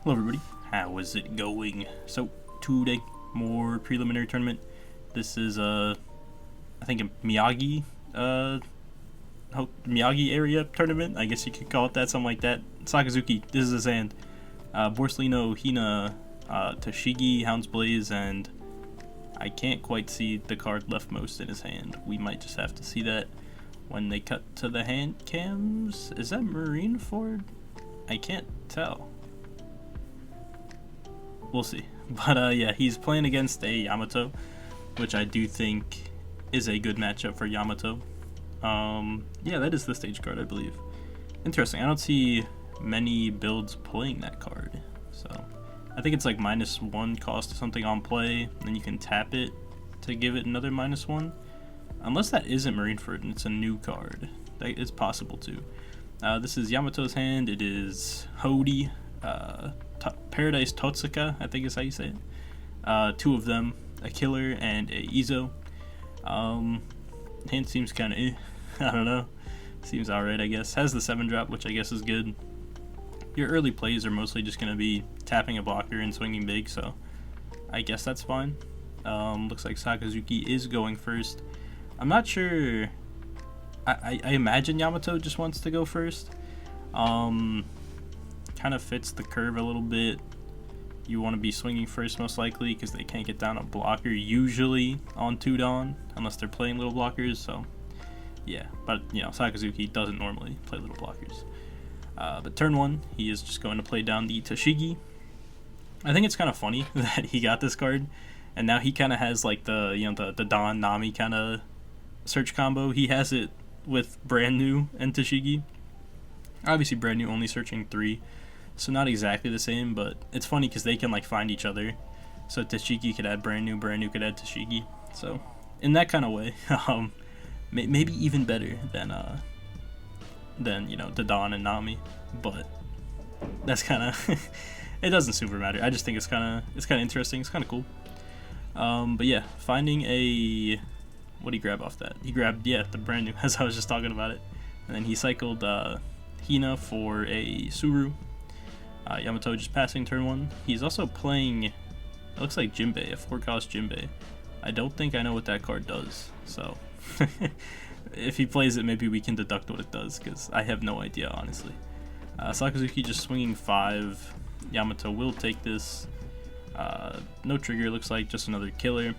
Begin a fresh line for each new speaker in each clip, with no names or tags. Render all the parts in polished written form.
Hello everybody, how is it going? So today, more preliminary tournament. This is I think a Miyagi Miyagi area tournament, I guess you could call it that, something like that. Sakazuki, this is his hand. Borsalino, Hina, Toshigi, Hound's Blaze, and I can't quite see the card leftmost in his hand. We might just have to see that when they cut to the hand cams. Is that Marineford? I can't tell. We'll see. But yeah, he's playing against a Yamato, which I do think is a good matchup for Yamato. Yeah, that is the stage card, I believe. Interesting. I don't see many builds playing that card. So I think it's like -1 cost or something on play, and then you can tap it to give it another -1. Unless that isn't Marineford and it's a new card. That is possible too. This is Yamato's hand. It is Hody, Paradise Totsuka, I think is how you say it. Two of them, a killer and a Izo. Hand seems kind of I don't know. Seems alright, I guess. Has the 7-drop, which I guess is good. Your early plays are mostly just going to be tapping a blocker and swinging big, so I guess that's fine. Looks like Sakazuki is going first. I'm not sure. I imagine Yamato just wants to go first. Kind of fits the curve a little bit. You want to be swinging first most likely because they can't get down a blocker usually on 2-Dawn unless they're playing little blockers, so yeah. But you know, Sakazuki doesn't normally play little blockers. But turn 1, he is just going to play down the Toshigi. I think it's kind of funny that he got this card, and now he kind of has like the Dawn Nami kind of search combo. He has it with Brand New and Toshigi. Obviously, Brand New only searching 3, so not exactly the same, but it's funny because they can like find each other. So Toshigi could add Brand New could add Toshigi. So in that kind of way, maybe even better than you know, the Dawn and Nami, but that's kind of it doesn't super matter. I just think it's kind of interesting. It's kind of cool. But yeah, finding a, what did he grab off that? He grabbed, yeah, the Brand New, as I was just talking about it, and then he cycled Hina for a Suru. Yamato just passing turn 1. He's also playing, it looks like Jinbei, a 4-cost Jinbei. I don't think I know what that card does, so if he plays it, maybe we can deduct what it does, because I have no idea, honestly. Sakazuki just swinging 5. Yamato will take this. No trigger, looks like, just another killer.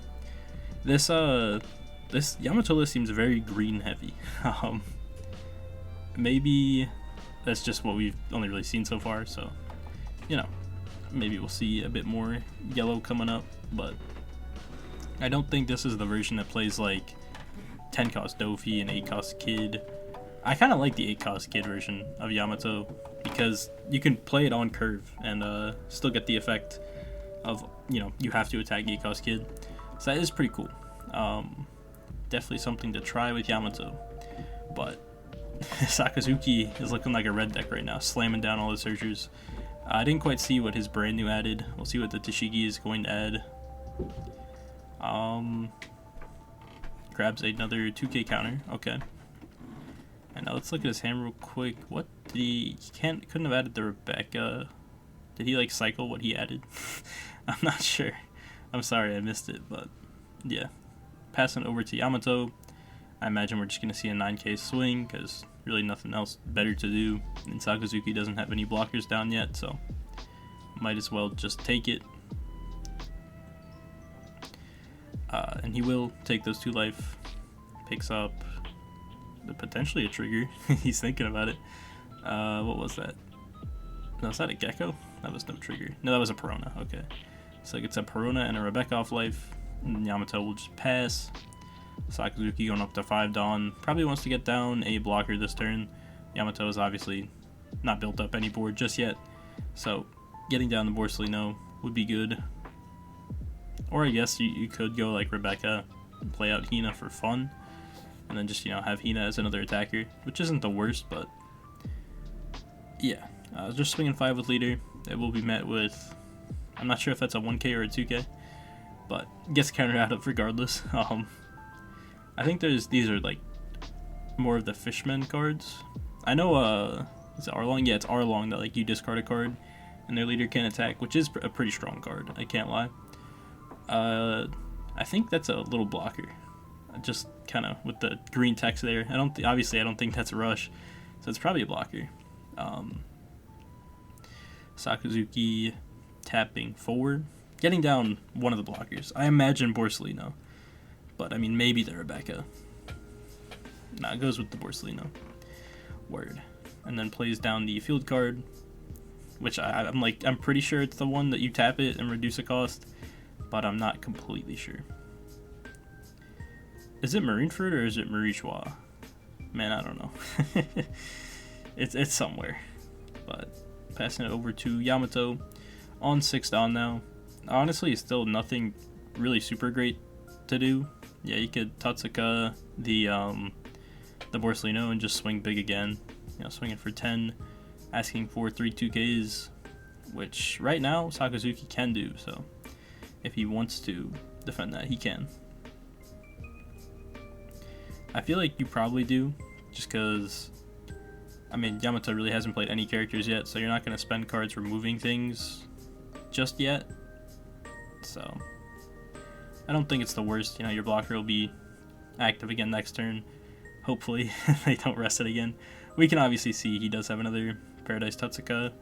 This Yamato list seems very green heavy. Maybe that's just what we've only really seen so far, so you know, maybe we'll see a bit more yellow coming up, but I don't think this is the version that plays like 10-cost Dofi and 8-cost Kid. I kind of like the 8-cost Kid version of Yamato because you can play it on curve and still get the effect of, you know, you have to attack 8-cost Kid. So that is pretty cool. Definitely something to try with Yamato. But Sakazuki is looking like a red deck right now, slamming down all the searchers. I didn't quite see what his Brand New added. We'll see what the Toshigi is going to add. Grabs another 2k counter. Okay. And now let's look at his hand real quick. What did he couldn't have added the Rebecca. Did he like cycle what he added? I'm not sure. I'm sorry I missed it, but yeah. Passing over to Yamato. I imagine we're just going to see a 9k swing because really nothing else better to do. And Sakazuki doesn't have any blockers down yet, so might as well just take it. And he will take those 2 life. Picks up potentially a trigger. He's thinking about it. What was that? No, is that a Gecko? That was no trigger. No, that was a Perona. Okay. So it gets a Perona and a Rebecca off life. And Yamato will just pass. Sakazuki going up to 5-Dawn. Probably wants to get down a blocker this turn. Yamato is obviously not built up any board just yet. So getting down the Borsalino would be good. Or I guess you could go like Rebecca and play out Hina for fun. And then just, you know, have Hina as another attacker. Which isn't the worst, but yeah. Just swinging 5 with leader. It will be met with, I'm not sure if that's a 1k or a 2k. But gets countered out of regardless. I think these are like more of the Fishmen cards. I know, is it Arlong? Yeah, it's Arlong that like you discard a card and their leader can attack, which is a pretty strong card, I can't lie. I think that's a little blocker, just kind of with the green text there. Obviously I don't think that's a rush, so it's probably a blocker. Sakazuki tapping forward, getting down one of the blockers. I imagine Borsellino, but I mean maybe the Rebecca. Nah, it goes with the Borsellino. Word. And then plays down the field card, which I'm pretty sure it's the one that you tap it and reduce a cost, but I'm not completely sure. Is it Marineford or is it Marichois? Man, I don't know. It's somewhere. But passing it over to Yamato on 6 Dawn now. Honestly, it's still nothing really super great to do. Yeah, you could Tatsuka the Borsellino and just swing big again. Swinging for 10, asking for 3-2Ks, which right now Sakazuki can do, so if he wants to defend that, he can. I feel like you probably do, just because, I mean, Yamato really hasn't played any characters yet, so you're not going to spend cards removing things just yet, so I don't think it's the worst. Your blocker will be active again next turn. Hopefully they don't rest it again. We can obviously see he does have another Paradise Tatsuka,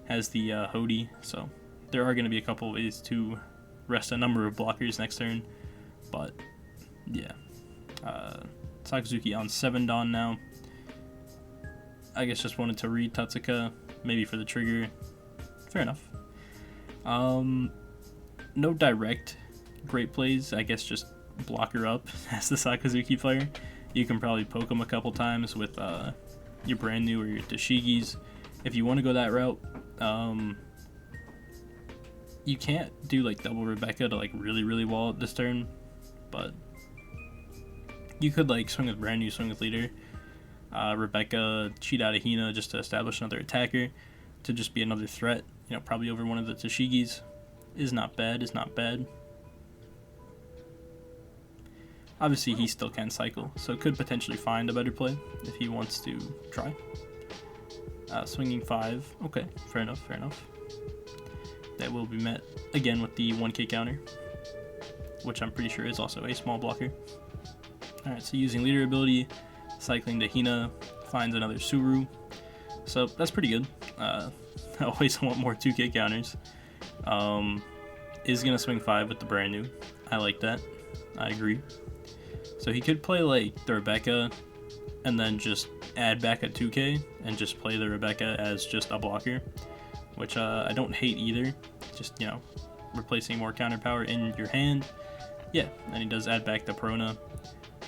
has the Hody, so there are going to be a couple ways to rest a number of blockers next turn, but yeah. Sakazuki on 7 Dawn now. I guess just wanted to read Tatsuka, maybe for the trigger. Fair enough. No direct great plays, I guess just block her up as the Sakazuki player. You can probably poke him a couple times with your brand new or your Toshigis if you want to go that route. You can't do like double Rebecca to like really wall it this turn, but you could like swing with brand new, swing with leader. Rebecca, cheat out of Hina just to establish another attacker to just be another threat. Probably over one of the Toshigis is not bad. Obviously, he still can cycle, so could potentially find a better play if he wants to try. Swinging 5. Okay, fair enough. That will be met again with the 1K counter, which I'm pretty sure is also a small blocker. Alright, so using leader ability, cycling to Hina, finds another Suru. So that's pretty good. I always want more 2K counters. Is going to swing 5 with the brand new. I like that. I agree. So he could play like the Rebecca and then just add back a 2K and just play the Rebecca as just a blocker, which I don't hate either. Just, replacing more counter power in your hand. Yeah, and he does add back the Prona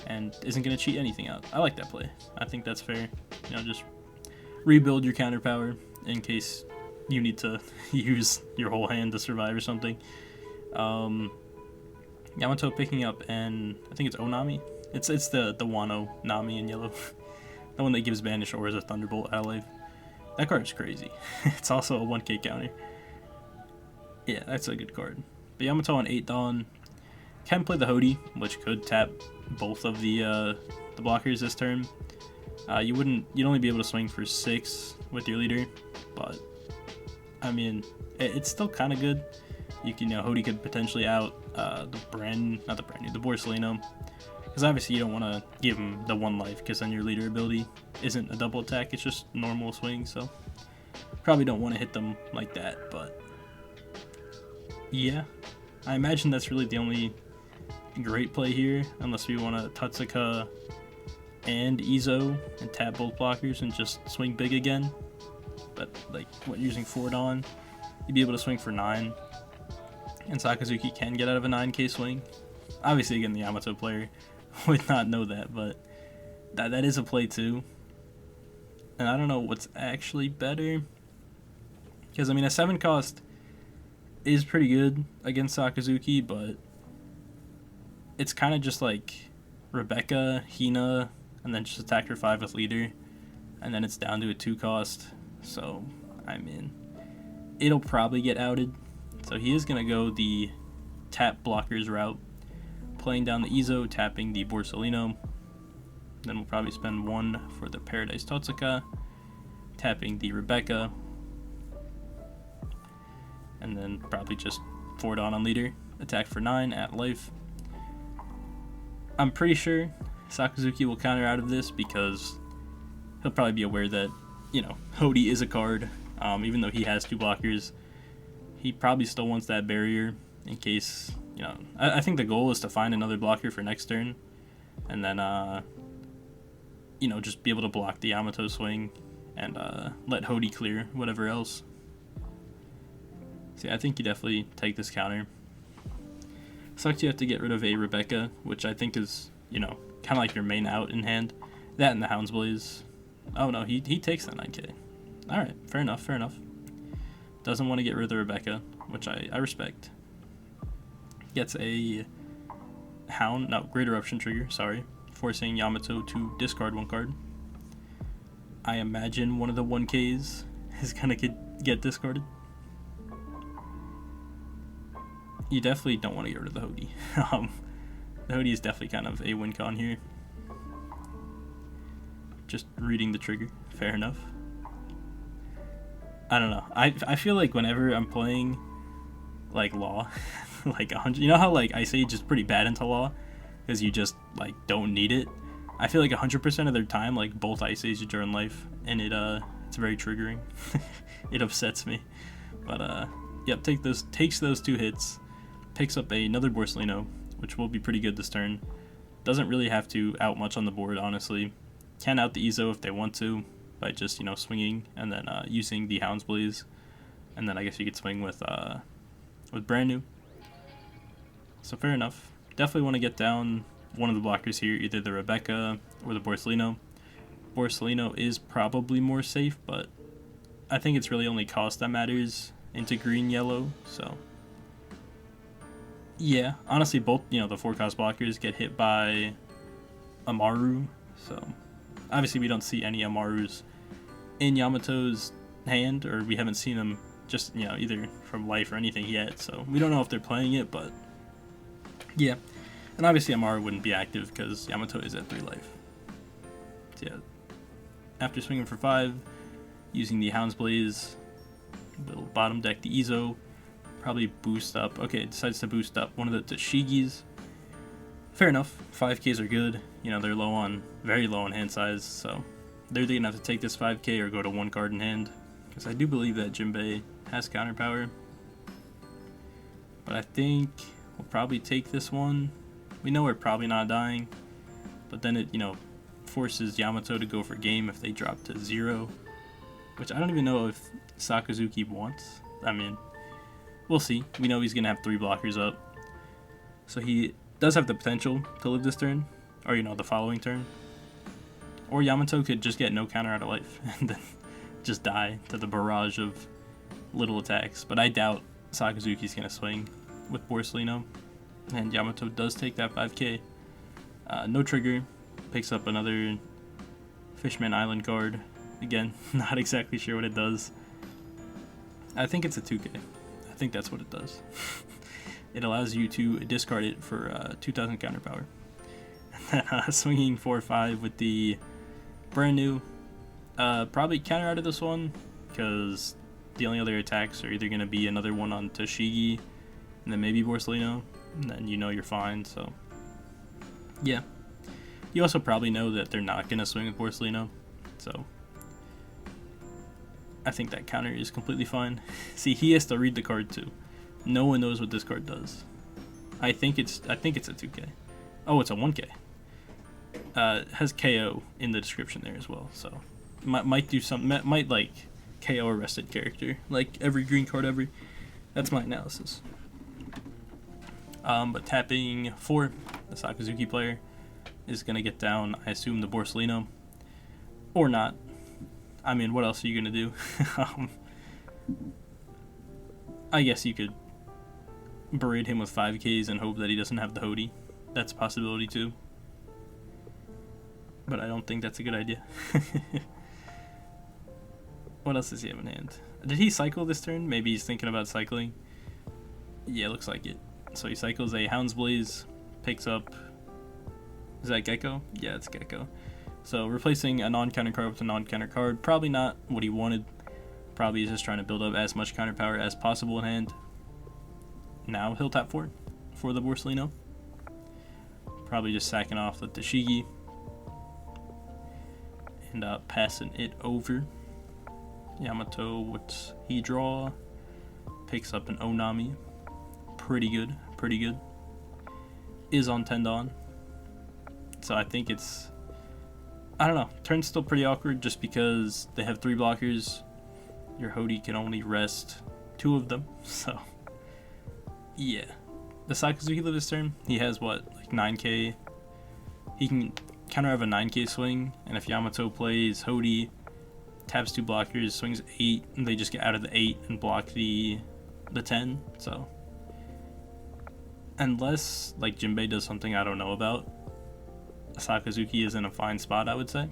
and isn't going to cheat anything out. I like that play. I think that's fair. Just rebuild your counter power in case you need to use your whole hand to survive or something. Yamato picking up, and I think it's Onami. It's the Wano Nami in yellow. The one that gives Banish or is a Thunderbolt out of life. That card is crazy. It's also a 1K counter. Yeah, that's a good card. But Yamato on 8 Dawn can play the Hody, which could tap both of the blockers this turn. You'd only be able to swing for 6 with your leader, but I mean it's still kind of good. You can, Hody could potentially out the Borsellino, because obviously you don't want to give him the 1 life, because then your leader ability isn't a double attack, it's just normal swing, so probably don't want to hit them like that. But yeah, I imagine that's really the only great play here, unless we want to Tatsuka and Izo and tap both blockers and just swing big again. But like using 4 Dawn, you'd be able to swing for 9. And Sakazuki can get out of a 9K swing. Obviously, again, the Yamato player would not know that, but that is a play too. And I don't know what's actually better, because I mean a 7 cost is pretty good against Sakazuki, but it's kind of just like Rebecca, Hina, and then just attack her 5 with leader, and then it's down to a 2 cost. So I mean, it'll probably get outed. So he is going to go the tap blockers route, playing down the Izo, tapping the Borsellino. Then we'll probably spend 1 for the Paradise Tatsuka, tapping the Rebecca. and then probably just forward on leader, attack for 9 at life. I'm pretty sure Sakazuki will counter out of this because he'll probably be aware that, you know, Hody is a card. Even though he has 2 blockers, he probably still wants that barrier in case, you know, I think the goal is to find another blocker for next turn, and then, you know, just be able to block the Yamato swing and let Hody clear whatever else. So yeah, I think you definitely take this counter. Sucks you have to get rid of a Rebecca, which I think is, you know, kind of like your main out in hand. That and the Hound's Blaze. Oh no, he takes that 9k. Alright, fair enough, fair enough. Doesn't want to get rid of the Rebecca, which I respect. Gets a Hound, no, Great Eruption trigger, sorry, forcing Yamato to discard 1 card. I imagine one of the 1Ks is gonna get discarded. You definitely don't want to get rid of the Hody. The Hody is definitely kind of a win con here. Just reading the trigger, fair enough. I don't know. I feel like whenever I'm playing like Law, like 100, you know how like Ice Age is pretty bad into Law because you just like don't need it. I feel like 100% of their time, like both Ice Ages are in life, and it's very triggering. It upsets me. But yep, takes those 2 hits, picks up another Borsellino, which will be pretty good this turn. Doesn't really have to out much on the board, honestly. Can out the Ezo if they want to, by just, you know, swinging and then using the Hound's Blaze, and then I guess you could swing with Brand New. So fair enough. Definitely want to get down one of the blockers here, either the Rebecca or the Borsellino. Borsellino is probably more safe, but I think it's really only cost that matters into green-yellow, so yeah, honestly both, you know, the 4-cost blockers get hit by Amaru, so obviously we don't see any Amarus in Yamato's hand, or we haven't seen them just, you know, either from life or anything yet, so we don't know if they're playing it, but yeah. And obviously Amaru wouldn't be active because Yamato is at 3 life. So yeah, after swinging for 5, using the Hound's Blaze, will bottom deck the Ezo, probably boost up. Okay, it decides to boost up one of the Tashigis. Fair enough, 5Ks are good. You know, they're very low on hand size, so they're either going to have to take this 5K or go to 1 card in hand, because I do believe that Jinbei has counter power. But I think we'll probably take this one. We know we're probably not dying, but then it, you know, forces Yamato to go for game if they drop to 0, which I don't even know if Sakazuki wants. I mean, we'll see. We know he's going to have 3 blockers up, so he does have the potential to live this turn, or, you know, the following turn. Or Yamato could just get no counter out of life and then just die to the barrage of little attacks, but I doubt Sakazuki's going to swing with Borsellino. And Yamato does take that 5K. No trigger. Picks up another Fishman Island card. Again, not exactly sure what it does. I think it's a 2K. I think that's what it does. It allows you to discard it for 2,000 counter power. And then swinging 4-5 with the Brand New. Probably counter out of this one, because the only other attacks are either going to be another one on Tashigi, and then maybe Borsellino, and then you know you're fine, so yeah. You also probably know that they're not going to swing with Borsellino, so I think that counter is completely fine. See, he has to read the card too. No one knows what this card does. I think it's a 2K. Oh, it's a 1K. Has KO in the description there as well, so might do something, might like KO a rested character, like every green card every. That's my analysis. But tapping 4, the Sakazuki player is going to get down, I assume, the Borsellino. Or not. I mean, what else are you going to do? I guess you could berate him with 5Ks and hope that he doesn't have the Hody. That's a possibility too. But I don't think that's a good idea. What else does he have in hand? Did he cycle this turn? Maybe he's thinking about cycling. Yeah, looks like it. So he cycles a Hound's Blaze, picks up... Is that Gecko? Yeah, it's Gecko. So replacing a non-counter card with a non-counter card. Probably not what he wanted. Probably just trying to build up as much counter power as possible in hand. Now he'll tap 4 for the Borsellino. Probably just sacking off the Tashigi and passing it over. Yamato, what's he draw? Picks up an Onami. Pretty good, pretty good. Is on Tendon. So I think it's, I don't know, turn's still pretty awkward just because they have 3 blockers. Your Hody can only rest 2 of them, so yeah. The Sakazuki live this turn, he has what, like 9k? He can counter have a 9k swing, and if Yamato plays Hody, taps 2 blockers, swings 8, and they just get out of the 8 and block the 10, so. Unless, like, Jinbei does something I don't know about, Sakazuki is in a fine spot, I would say.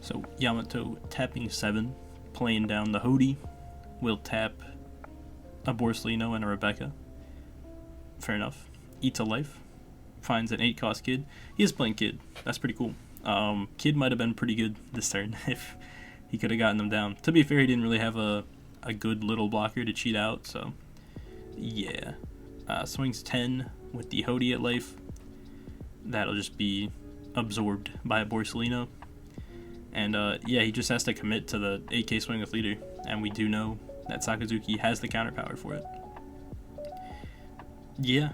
So, Yamato tapping 7, playing down the Hody, will tap a Borsellino and a Rebecca. Fair enough. Eats a life. Finds an 8-cost Kid. He is playing Kid. That's pretty cool. Kid might have been pretty good this turn if he could have gotten them down. To be fair, he didn't really have a good little blocker to cheat out, so yeah. Swings 10 with the Hody at life. That'll just be absorbed by a Borsellino. And yeah, he just has to commit to the 8k swing with leader, and we do know that Sakazuki has the counter power for it. Yeah,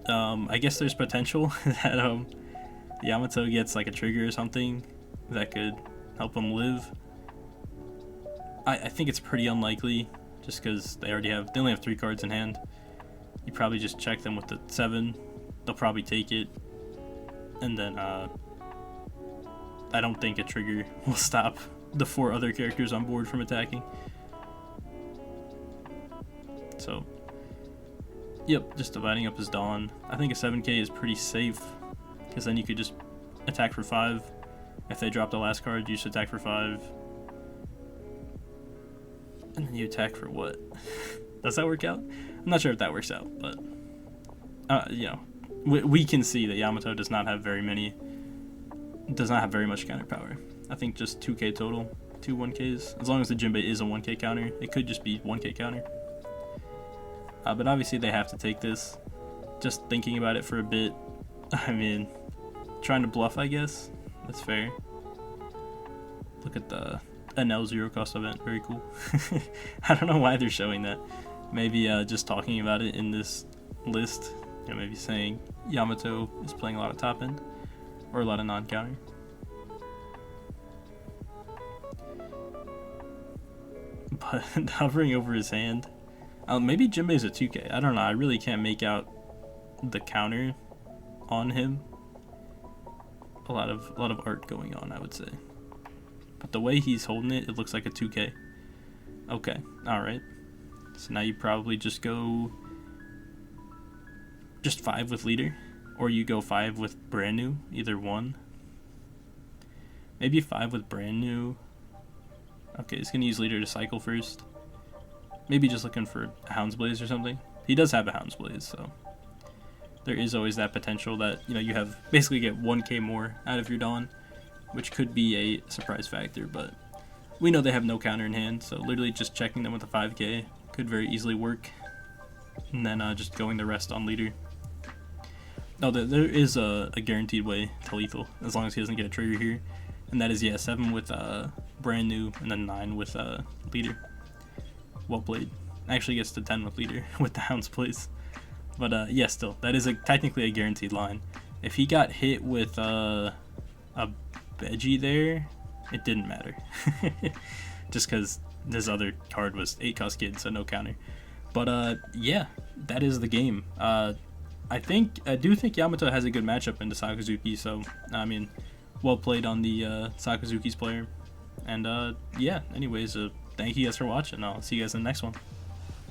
I guess there's potential that Yamato gets like a trigger or something that could help him live. I think it's pretty unlikely, just because they only have 3 cards in hand. You probably just check them with the 7. They'll probably take it, and then I don't think a trigger will stop the 4 other characters on board from attacking. So, yep, just dividing up his Dawn. I think a 7k is pretty safe, because then you could just attack for 5. If they drop the last card, you just attack for 5. And then you attack for what? Does that work out? I'm not sure if that works out, but you know, we can see that Yamato does not have very much counter power. I think just 2k total, 2 1ks. As long as the Jinbei is a 1k counter, it could just be 1k counter. But obviously they have to take this. Just thinking about it for a bit, I mean, trying to bluff, I guess. That's fair. Look at the NL 0 cost event, very cool. I don't know why they're showing that. Maybe just talking about it in this list, you know, maybe saying Yamato is playing a lot of top end or a lot of non-counter. But hovering over his hand, maybe Jinbei's a 2k. I don't know. I really can't make out the counter on him. A lot of art going on, I would say. But the way he's holding it, it looks like a 2k. Okay, all right. So now you probably just go 5 with leader, or you go 5 with brand new, either one. Maybe 5 with brand new. Okay, he's gonna use leader to cycle first. Maybe just looking for a Hound's Blaze or something. He does have a Hound's Blaze, so there is always that potential that, you know, you have basically get 1k more out of your Dawn, which could be a surprise factor, but we know they have no counter in hand, so literally just checking them with a 5k could very easily work, and then just going the rest on leader. No, there is a guaranteed way to lethal, as long as he doesn't get a trigger here, and that is, yeah, 7 with brand new, and then 9 with leader. Well played. Actually gets to 10 with leader with the Hound's Blaze. But yeah, still, that is technically a guaranteed line. If he got hit with a Veggie there, it didn't matter. Just because this other card was 8-cost Kid, so no counter. But yeah, that is the game. I do think Yamato has a good matchup into Sakazuki, so I mean, well played on the Sakazuki's player. And yeah, anyways, thank you guys for watching. I'll see you guys in the next one.